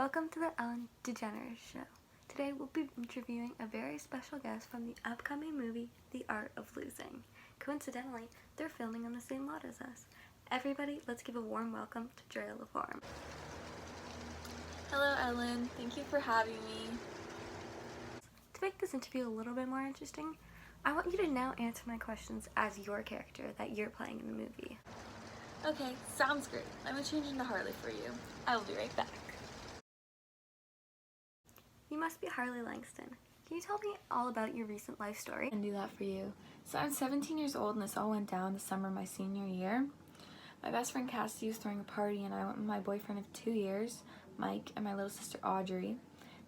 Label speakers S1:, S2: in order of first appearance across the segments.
S1: Welcome to the Ellen DeGeneres Show. Today we'll be interviewing a very special guest from the upcoming movie, The Art of Losing. Coincidentally, they're filming on the same lot as us. Everybody, let's give a warm welcome to Drea LaFarm.
S2: Hello Ellen, thank you for having me.
S1: To make this interview a little bit more interesting, I want you to now answer my questions as your character that you're playing in the movie.
S2: Okay, sounds great. Let me change into Harley for you. I will be right back.
S1: You must be Harley Langston. Can you tell me all about your recent life story?
S2: I can do that for you. So I'm 17 years old and this all went down the summer of my senior year. My best friend Cassie was throwing a party and I went with my boyfriend of 2 years, Mike, and my little sister Audrey.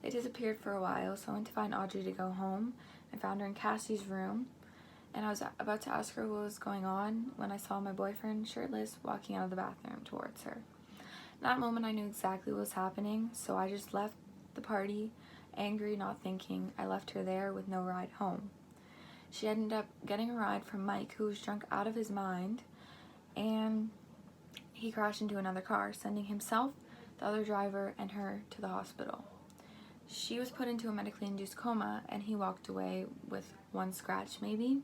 S2: They disappeared for a while, so I went to find Audrey to go home. I found her in Cassie's room and I was about to ask her what was going on when I saw my boyfriend shirtless walking out of the bathroom towards her. In that moment I knew exactly what was happening, so I just left the party, angry, not thinking. I left her there with no ride home. She ended up getting a ride from Mike, who was drunk out of his mind, and he crashed into another car, sending himself, the other driver, and her to the hospital. She was put into a medically induced coma, and he walked away with one scratch maybe.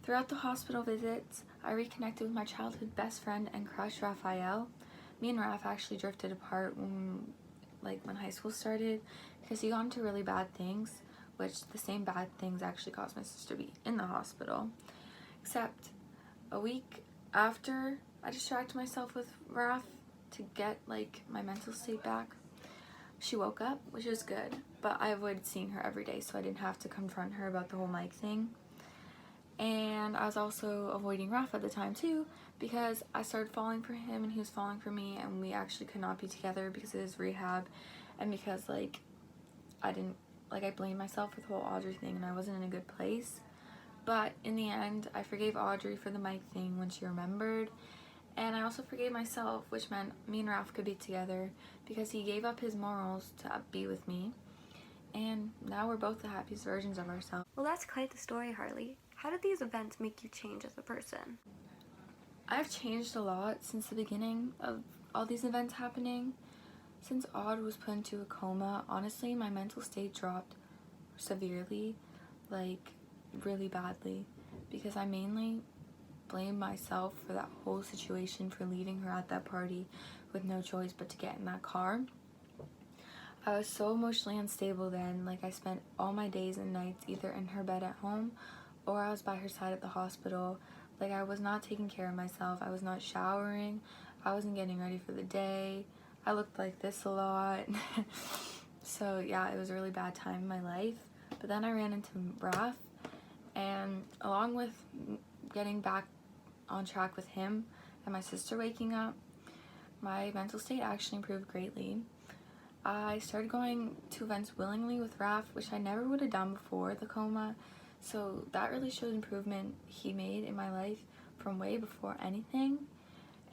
S2: Throughout the hospital visits, I reconnected with my childhood best friend and crush, Raphael. Me and Raph actually drifted apart when high school started because he got into really bad things, which the same bad things actually caused my sister to be in the hospital. Except a week after I distracted myself with Raph to get my mental state back, she woke up, which is good, but I avoided seeing her every day so I didn't have to confront her about the whole Mike thing. And I was also avoiding Raph at the time too because I started falling for him and he was falling for me, and we actually could not be together because of his rehab and because I blamed myself for the whole Audrey thing and I wasn't in a good place. But in the end, I forgave Audrey for the Mike thing when she remembered, and I also forgave myself, which meant me and Raph could be together because he gave up his morals to be with me, and now we're both the happiest versions of ourselves.
S1: Well, that's quite the story, Harley. How did these events make you change as a person?
S2: I've changed a lot since the beginning of all these events happening. Since Aud was put into a coma, honestly, my mental state dropped severely, really badly, because I mainly blame myself for that whole situation, for leaving her at that party with no choice but to get in that car. I was so emotionally unstable then. I spent all my days and nights either in her bed at home or I was by her side at the hospital. I was not taking care of myself. I was not showering. I wasn't getting ready for the day. I looked like this a lot. So yeah, it was a really bad time in my life. But then I ran into Raph, and along with getting back on track with him and my sister waking up, my mental state actually improved greatly. I started going to events willingly with Raph, which I never would have done before the coma, so that really showed improvement he made in my life from way before anything.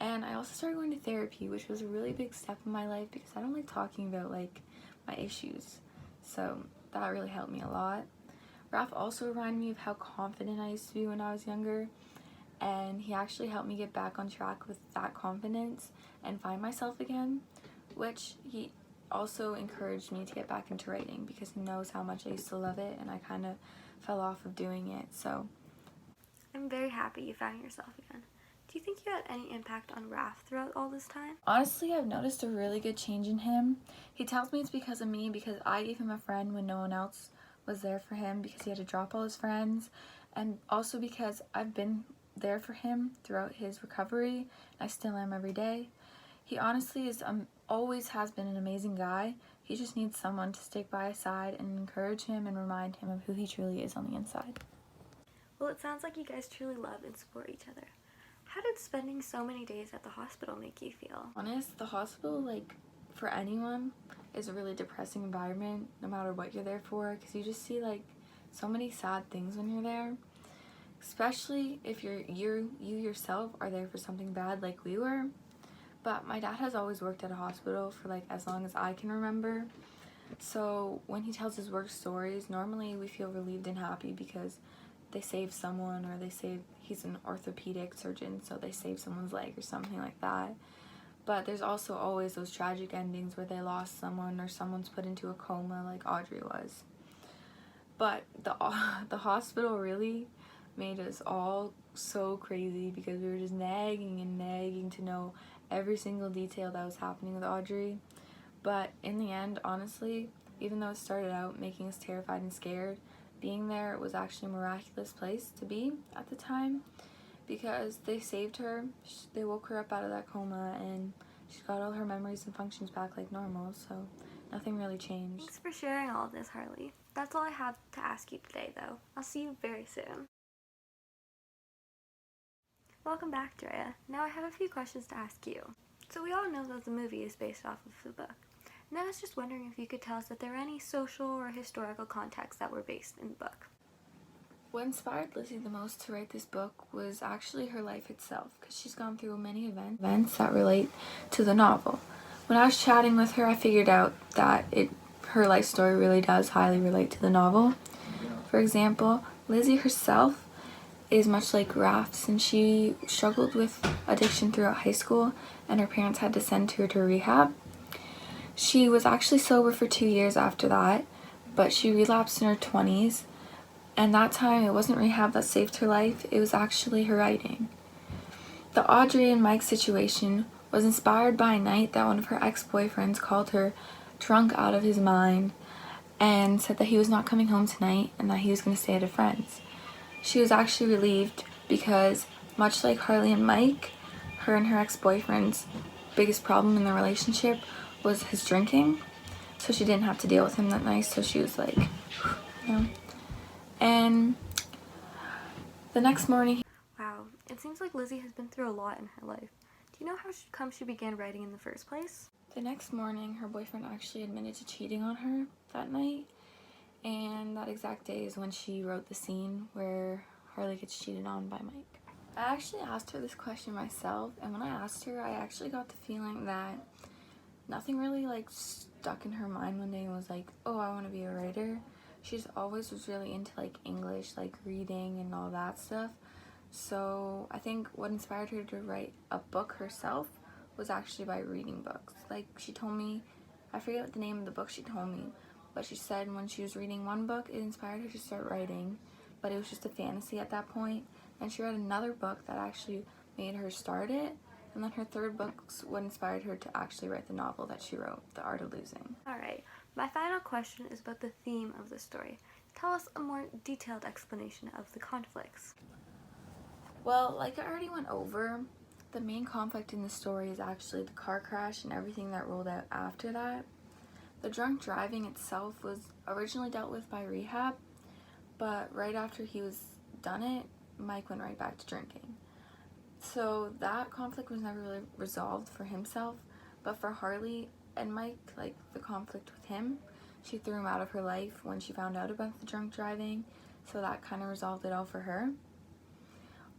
S2: And I also started going to therapy, which was a really big step in my life because I don't like talking about my issues, so that really helped me a lot. Raph also reminded me of how confident I used to be when I was younger, and he actually helped me get back on track with that confidence and find myself again, which he also encouraged me to get back into writing because he knows how much I used to love it and I kind of fell off of doing it. So
S1: I'm very happy you found yourself again. Do you think you had any impact on Raph throughout all this time?
S2: Honestly, I've noticed a really good change in him. He tells me it's because of me, because I gave him a friend when no one else was there for him because he had to drop all his friends, and also because I've been there for him throughout his recovery. I still am every day. He honestly is always has been an amazing guy. He just needs someone to stick by his side and encourage him and remind him of who he truly is on the inside.
S1: Well, it sounds like you guys truly love and support each other. How did spending so many days at the hospital make you feel?
S2: Honest, the hospital, for anyone, is a really depressing environment, no matter what you're there for, because you just see, so many sad things when you're there. Especially if you yourself are there for something bad like we were. But my dad has always worked at a hospital for as long as I can remember. So when he tells his work stories, normally we feel relieved and happy because they saved someone, or he's an orthopedic surgeon, so they saved someone's leg or something like that. But there's also always those tragic endings where they lost someone or someone's put into a coma like Audrey was. But the hospital really made us all so crazy because we were just nagging and nagging to know every single detail that was happening with Audrey. But in the end, honestly, even though it started out making us terrified and scared, being there was actually a miraculous place to be at the time because they saved her. They woke her up out of that coma and she got all her memories and functions back like normal, so nothing really changed.
S1: Thanks for sharing all of this, Harley. That's all I have to ask you today, though. I'll see you very soon. Welcome back, Drea. Now I have a few questions to ask you. So we all know that the movie is based off of the book. And I was just wondering if you could tell us if there were any social or historical contexts that were based in the book.
S2: What inspired Lizzie the most to write this book was actually her life itself, because she's gone through many events that relate to the novel. When I was chatting with her, I figured out that her life story really does highly relate to the novel. For example, Lizzie herself is much like Raph, since she struggled with addiction throughout high school and her parents had to send her to rehab. She was actually sober for 2 years after that, but she relapsed in her 20s. And that time, it wasn't rehab that saved her life, it was actually her writing. The Audrey and Mike situation was inspired by a night that one of her ex-boyfriends called her drunk out of his mind and said that he was not coming home tonight and that he was going to stay at a friend's. She was actually relieved because, much like Harley and Mike, her and her ex-boyfriend's biggest problem in the relationship was his drinking, so she didn't have to deal with him that night, so she was like, you know. And the next morning...
S1: Wow, it seems like Lizzie has been through a lot in her life. Do you know how come she began writing in the first place?
S2: The next morning, her boyfriend actually admitted to cheating on her that night, and that exact day is when she wrote the scene where Harley gets cheated on by Mike. I actually asked her this question myself, and when I asked her, I actually got the feeling that nothing really stuck in her mind one day and was like, oh, I want to be a writer. She's always was really into English, reading and all that stuff. So I think what inspired her to write a book herself was actually by reading books. She told me, I forget what the name of the book she told me, but she said when she was reading one book, it inspired her to start writing, but it was just a fantasy at that point. And she read another book that actually made her start it, and then her third book's what inspired her to actually write the novel that she wrote, The Art of Losing.
S1: Alright, my final question is about the theme of the story. Tell us a more detailed explanation of the conflicts.
S2: Well, like I already went over, the main conflict in the story is actually the car crash and everything that rolled out after that. The drunk driving itself was originally dealt with by rehab, but right after he was done it, Mike went right back to drinking. So that conflict was never really resolved for himself, but for Harley and Mike, the conflict with him, she threw him out of her life when she found out about the drunk driving, so that kind of resolved it all for her.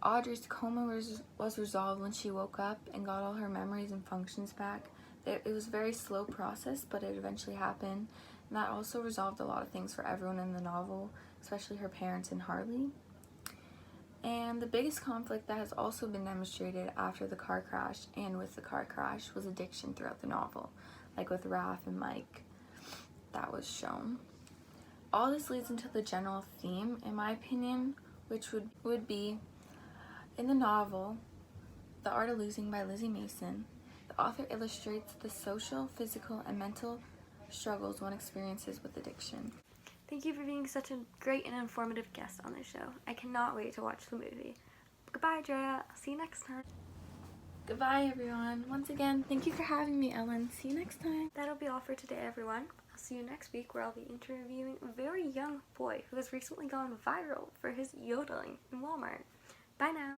S2: Audrey's coma was resolved when she woke up and got all her memories and functions back. It was a very slow process, but it eventually happened, and that also resolved a lot of things for everyone in the novel, especially her parents and Harley. And the biggest conflict that has also been demonstrated after the car crash and with the car crash was addiction throughout the novel, with Raph and Mike. That was shown. All this leads into the general theme, in my opinion, which would be, in the novel, The Art of Losing by Lizzie Mason, the author illustrates the social, physical, and mental struggles one experiences with addiction.
S1: Thank you for being such a great and informative guest on this show. I cannot wait to watch the movie. Goodbye, Drea. I'll see you next time.
S2: Goodbye, everyone. Once again, thank you for having me, Ellen. See you next time.
S1: That'll be all for today, everyone. I'll see you next week where I'll be interviewing a very young boy who has recently gone viral for his yodeling in Walmart. Bye now.